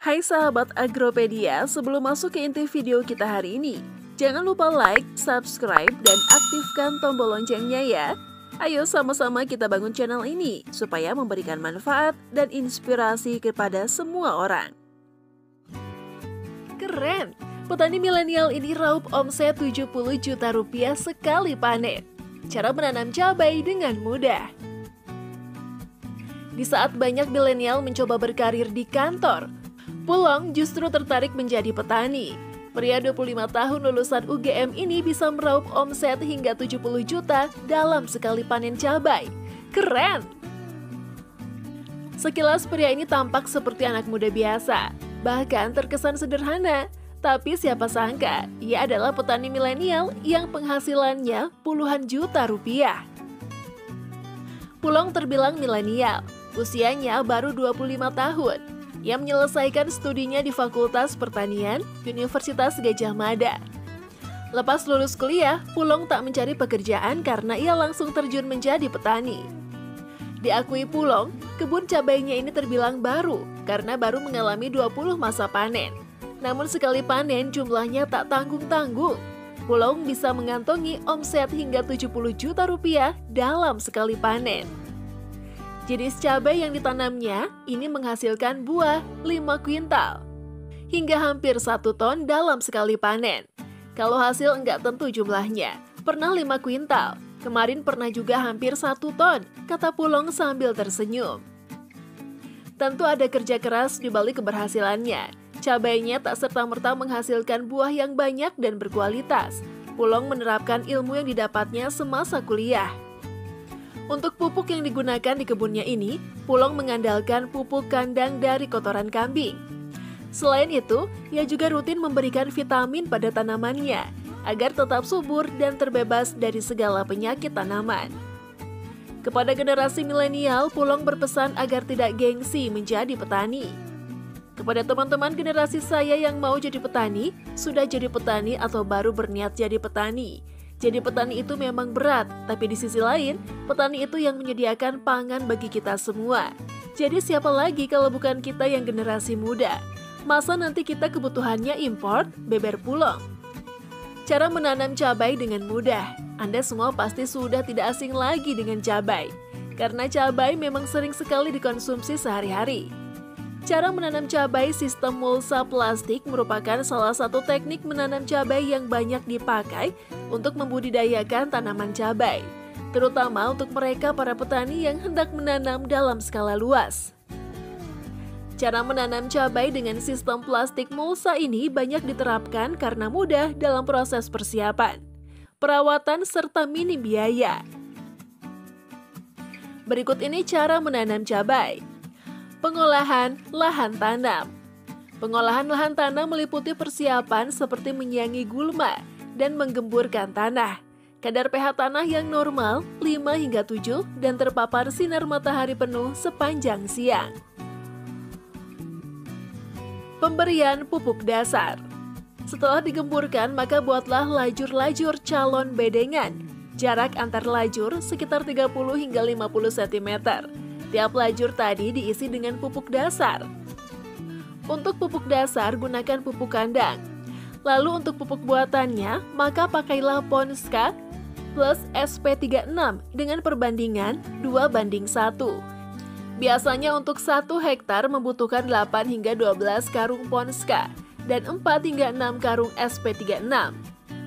Hai sahabat Agropedia, sebelum masuk ke inti video kita hari ini, jangan lupa like, subscribe, dan aktifkan tombol loncengnya ya. Ayo sama-sama kita bangun channel ini, supaya memberikan manfaat dan inspirasi kepada semua orang. Keren! Petani milenial ini raup omset 70 juta rupiah sekali panen. Cara menanam cabai dengan mudah. Di saat banyak milenial mencoba berkarir di kantor, Pulong justru tertarik menjadi petani. Pria 25 tahun lulusan UGM ini bisa meraup omset hingga 70 juta dalam sekali panen cabai. Keren! Sekilas pria ini tampak seperti anak muda biasa, bahkan terkesan sederhana. Tapi siapa sangka, ia adalah petani milenial yang penghasilannya puluhan juta rupiah. Pulong terbilang milenial, usianya baru 25 tahun. Ia menyelesaikan studinya di Fakultas Pertanian, Universitas Gadjah Mada. Lepas lulus kuliah, Pulong tak mencari pekerjaan karena ia langsung terjun menjadi petani. Diakui Pulong, kebun cabainya ini terbilang baru karena baru mengalami 20 masa panen. Namun sekali panen jumlahnya tak tanggung-tanggung. Pulong bisa mengantongi omset hingga 70 juta rupiah dalam sekali panen. Jenis cabai yang ditanamnya ini menghasilkan buah 5 kuintal hingga hampir 1 ton dalam sekali panen. Kalau hasil enggak tentu jumlahnya, pernah 5 kuintal, kemarin pernah juga hampir 1 ton, kata Pulong sambil tersenyum. Tentu ada kerja keras di balik keberhasilannya. Cabainya tak serta-merta menghasilkan buah yang banyak dan berkualitas. Pulong menerapkan ilmu yang didapatnya semasa kuliah. Untuk pupuk yang digunakan di kebunnya ini, Pulong mengandalkan pupuk kandang dari kotoran kambing. Selain itu, ia juga rutin memberikan vitamin pada tanamannya, agar tetap subur dan terbebas dari segala penyakit tanaman. Kepada generasi milenial, Pulong berpesan agar tidak gengsi menjadi petani. Kepada teman-teman generasi saya yang mau jadi petani, sudah jadi petani atau baru berniat jadi petani. Jadi petani itu memang berat, tapi di sisi lain, petani itu yang menyediakan pangan bagi kita semua. Jadi siapa lagi kalau bukan kita yang generasi muda? Masa nanti kita kebutuhannya import? Beber Pulong. Cara menanam cabai dengan mudah. Anda semua pasti sudah tidak asing lagi dengan cabai. Karena cabai memang sering sekali dikonsumsi sehari-hari. Cara menanam cabai sistem mulsa plastik merupakan salah satu teknik menanam cabai yang banyak dipakai untuk membudidayakan tanaman cabai, terutama untuk mereka para petani yang hendak menanam dalam skala luas. Cara menanam cabai dengan sistem plastik mulsa ini banyak diterapkan karena mudah dalam proses persiapan, perawatan, serta minim biaya. Berikut ini cara menanam cabai. Pengolahan lahan tanam. Pengolahan lahan tanam meliputi persiapan seperti menyiangi gulma dan menggemburkan tanah. Kadar pH tanah yang normal 5 hingga 7 dan terpapar sinar matahari penuh sepanjang siang. Pemberian pupuk dasar. Setelah digemburkan, maka buatlah lajur-lajur calon bedengan. Jarak antar lajur sekitar 30 hingga 50 cm. Tiap lajur tadi diisi dengan pupuk dasar. Untuk pupuk dasar, gunakan pupuk kandang. Lalu untuk pupuk buatannya, maka pakailah Ponska plus SP36 dengan perbandingan 2:1. Biasanya untuk 1 hektar membutuhkan 8 hingga 12 karung Ponska dan 4 hingga 6 karung SP36.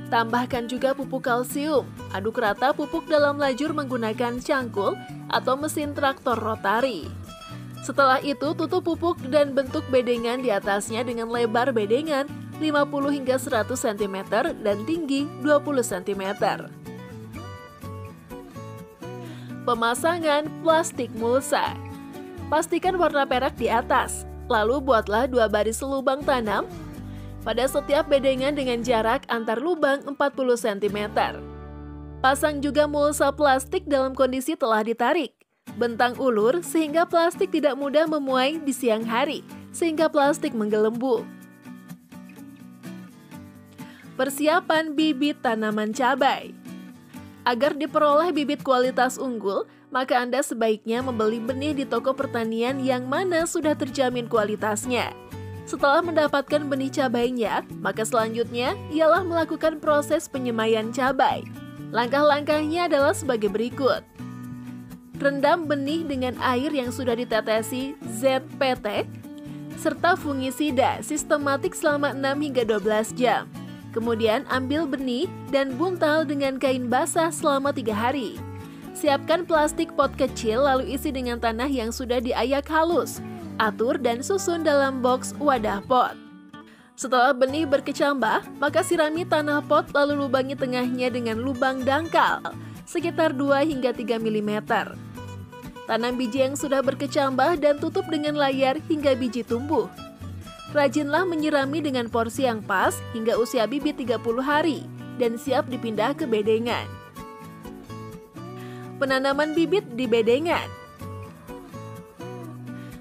Tambahkan juga pupuk kalsium. Aduk rata pupuk dalam lajur menggunakan cangkul atau mesin traktor rotari. Setelah itu, tutup pupuk dan bentuk bedengan di atasnya dengan lebar bedengan 50 hingga 100 cm dan tinggi 20 cm. Pemasangan plastik mulsa. Pastikan warna perak di atas, lalu buatlah 2 baris lubang tanam pada setiap bedengan dengan jarak antar lubang 40 cm. Pasang juga mulsa plastik dalam kondisi telah ditarik. Bentang ulur sehingga plastik tidak mudah memuai di siang hari, sehingga plastik menggelembung. Persiapan bibit tanaman cabai. Agar diperoleh bibit kualitas unggul, maka Anda sebaiknya membeli benih di toko pertanian yang mana sudah terjamin kualitasnya. Setelah mendapatkan benih cabainya, maka selanjutnya ialah melakukan proses penyemaian cabai. Langkah-langkahnya adalah sebagai berikut. Rendam benih dengan air yang sudah ditetesi ZPT serta fungisida sistematik selama 6 hingga 12 jam. Kemudian ambil benih dan buntal dengan kain basah selama 3 hari. Siapkan plastik pot kecil lalu isi dengan tanah yang sudah diayak halus. Atur dan susun dalam box wadah pot. Setelah benih berkecambah, maka sirami tanah pot lalu lubangi tengahnya dengan lubang dangkal sekitar 2 hingga 3 mm. Tanam biji yang sudah berkecambah dan tutup dengan layar hingga biji tumbuh. Rajinlah menyirami dengan porsi yang pas hingga usia bibit 30 hari dan siap dipindah ke bedengan. Penanaman bibit di bedengan.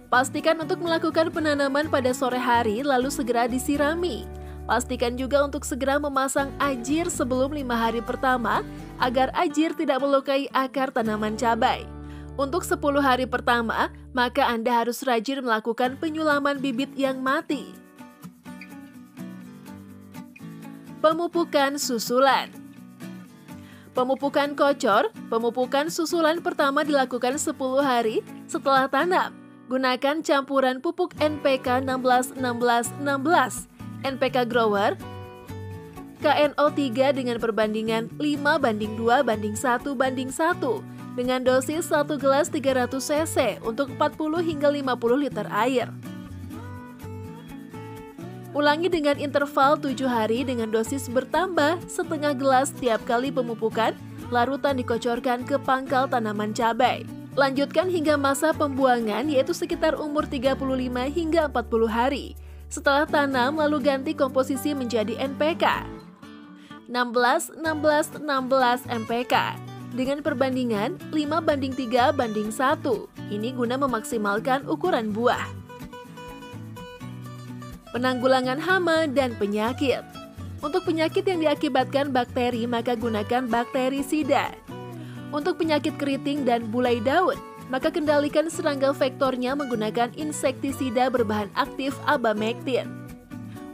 Pastikan untuk melakukan penanaman pada sore hari lalu segera disirami. Pastikan juga untuk segera memasang ajir sebelum 5 hari pertama agar ajir tidak melukai akar tanaman cabai. Untuk 10 hari pertama, maka Anda harus rajin melakukan penyulaman bibit yang mati. Pemupukan susulan. Pemupukan kocor, pemupukan susulan pertama dilakukan 10 hari setelah tanam. Gunakan campuran pupuk NPK 16-16-16, NPK Grower, KNO3 dengan perbandingan 5:2:1:1 dengan dosis 1 gelas 300 cc untuk 40 hingga 50 liter air. Ulangi dengan interval 7 hari dengan dosis bertambah setengah gelas tiap kali pemupukan, larutan dikocorkan ke pangkal tanaman cabai. Lanjutkan hingga masa pembuangan yaitu sekitar umur 35 hingga 40 hari. Setelah tanam lalu ganti komposisi menjadi NPK 16-16-16 NPK dengan perbandingan 5:3:1. Ini guna memaksimalkan ukuran buah. Penanggulangan hama dan penyakit. Untuk penyakit yang diakibatkan bakteri maka gunakan bakterisida. Untuk penyakit keriting dan bulai daun, maka kendalikan serangga vektornya menggunakan insektisida berbahan aktif abamectin.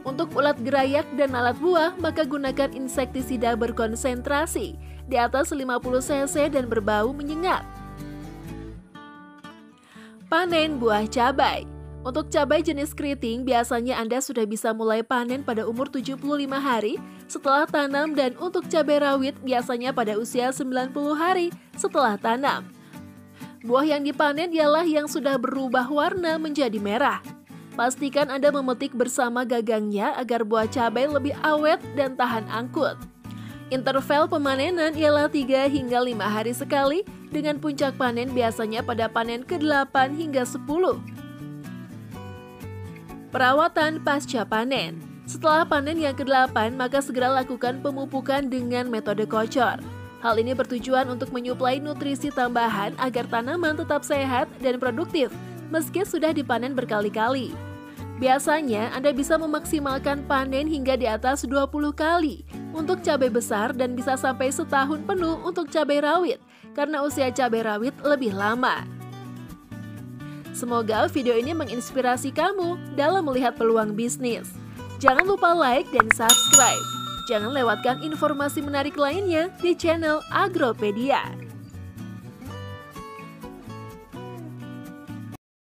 Untuk ulat gerayak dan alat buah, maka gunakan insektisida berkonsentrasi di atas 50 cc dan berbau menyengat. Panen buah cabai. Untuk cabai jenis keriting, biasanya Anda sudah bisa mulai panen pada umur 75 hari setelah tanam dan untuk cabai rawit biasanya pada usia 90 hari setelah tanam. Buah yang dipanen ialah yang sudah berubah warna menjadi merah. Pastikan Anda memetik bersama gagangnya agar buah cabai lebih awet dan tahan angkut. Interval pemanenan ialah 3 hingga 5 hari sekali dengan puncak panen biasanya pada panen ke-8 hingga 10. Perawatan pasca panen. Setelah panen yang ke-8, maka segera lakukan pemupukan dengan metode kocor. Hal ini bertujuan untuk menyuplai nutrisi tambahan agar tanaman tetap sehat dan produktif meski sudah dipanen berkali-kali. Biasanya Anda bisa memaksimalkan panen hingga di atas 20 kali untuk cabai besar dan bisa sampai setahun penuh untuk cabai rawit karena usia cabai rawit lebih lama. Semoga video ini menginspirasi kamu dalam melihat peluang bisnis. Jangan lupa like dan subscribe. Jangan lewatkan informasi menarik lainnya di channel Agropedia.